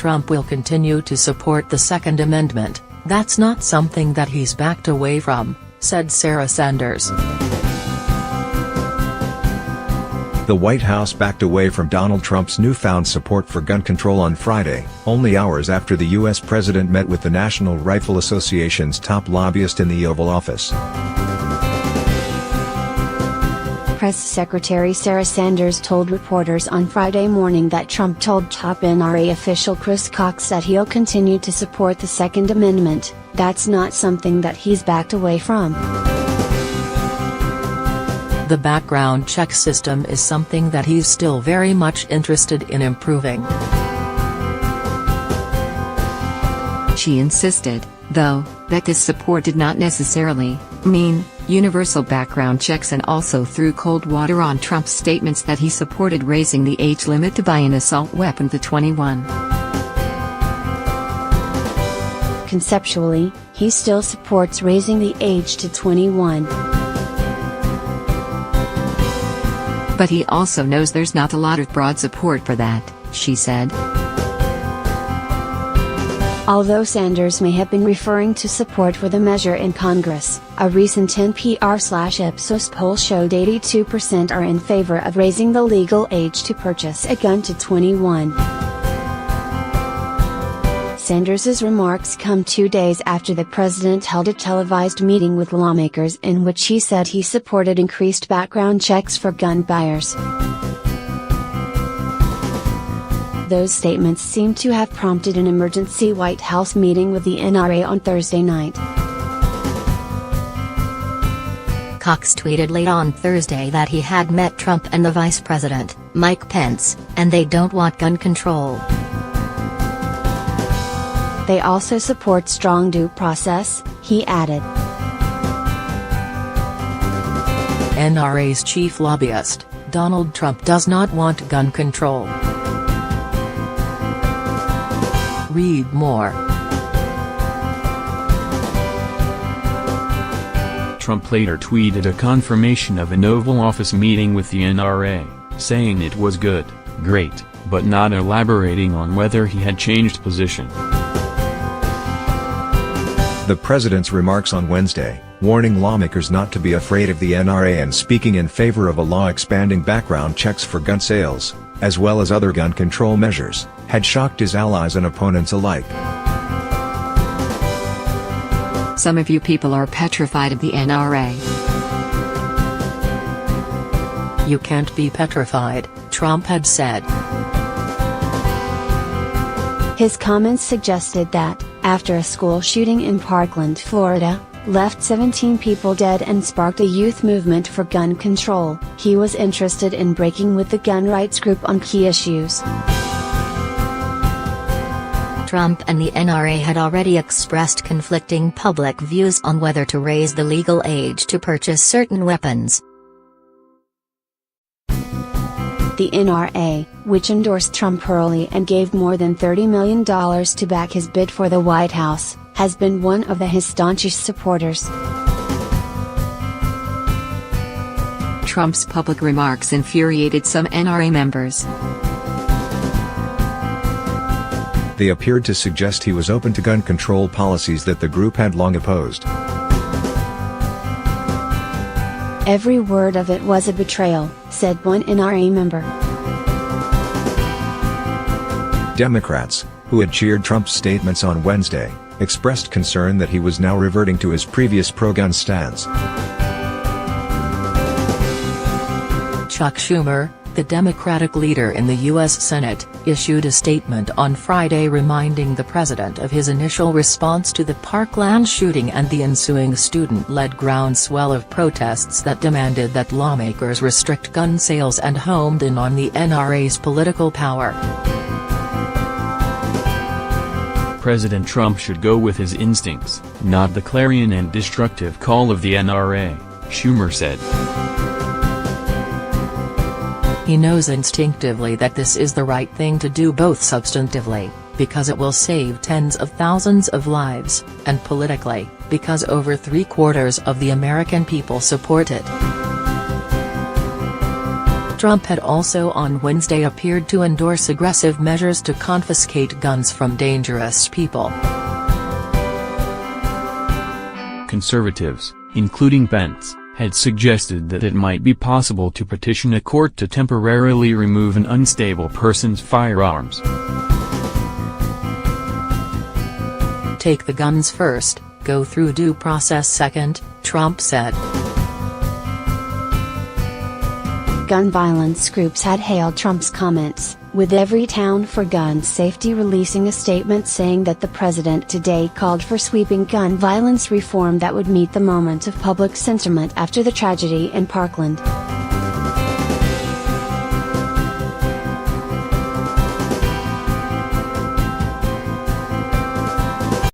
Trump will continue to support the Second Amendment. That's not something that he's backed away from," said Sarah Sanders. The White House backed away from Donald Trump's newfound support for gun control on Friday, only hours after the U.S. president met with the National Rifle Association's top lobbyist in the Oval Office. Press Secretary Sarah Sanders told reporters on Friday morning that Trump told top NRA official Chris Cox that he'll continue to support the Second Amendment. That's not something that he's backed away from. The background check system is something that he's still very much interested in improving. She insisted, though, that this support did not necessarily mean universal background checks, and also threw cold water on Trump's statements that he supported raising the age limit to buy an assault weapon to 21. Conceptually, he still supports raising the age to 21. But he also knows there's not a lot of broad support for that, she said. Although Sanders may have been referring to support for the measure in Congress, a recent NPR/Ipsos poll showed 82% are in favor of raising the legal age to purchase a gun to 21. Sanders' remarks come 2 days after the president held a televised meeting with lawmakers in which he said he supported increased background checks for gun buyers. Those statements seem to have prompted an emergency White House meeting with the NRA on Thursday night. Cox tweeted late on Thursday that he had met Trump and the Vice President, Mike Pence, and they don't want gun control. They also support strong due process, he added. NRA's chief lobbyist, Donald Trump, does not want gun control. Read more. Trump later tweeted a confirmation of an Oval Office meeting with the NRA, saying it was good, great, but not elaborating on whether he had changed position. The president's remarks on Wednesday, warning lawmakers not to be afraid of the NRA and speaking in favor of a law expanding background checks for gun sales, as well as other gun control measures, had shocked his allies and opponents alike. Some of you people are petrified of the NRA. You can't be petrified, Trump had said. His comments suggested that, after a school shooting in Parkland, Florida, left 17 people dead and sparked a youth movement for gun control, he was interested in breaking with the gun rights group on key issues. Trump and the NRA had already expressed conflicting public views on whether to raise the legal age to purchase certain weapons. The NRA, which endorsed Trump early and gave more than $30 million to back his bid for the White House, has been one of his staunchest supporters. Trump's public remarks infuriated some NRA members. They appeared to suggest he was open to gun control policies that the group had long opposed. Every word of it was a betrayal, said one NRA member. Democrats, who had cheered Trump's statements on Wednesday, expressed concern that he was now reverting to his previous pro-gun stance. Chuck Schumer, the Democratic leader in the U.S. Senate, issued a statement on Friday reminding the president of his initial response to the Parkland shooting and the ensuing student-led groundswell of protests that demanded that lawmakers restrict gun sales and homed in on the NRA's political power. President Trump should go with his instincts, not the clarion and destructive call of the NRA, Schumer said. He knows instinctively that this is the right thing to do, both substantively, because it will save tens of thousands of lives, and politically, because over 3/4 of the American people support it. Trump had also on Wednesday appeared to endorse aggressive measures to confiscate guns from dangerous people. Conservatives, including Pence, had suggested that it might be possible to petition a court to temporarily remove an unstable person's firearms. Take the guns first, go through due process second, Trump said. Gun violence groups had hailed Trump's comments, with Everytown for Gun Safety releasing a statement saying that the president today called for sweeping gun violence reform that would meet the moment of public sentiment after the tragedy in Parkland.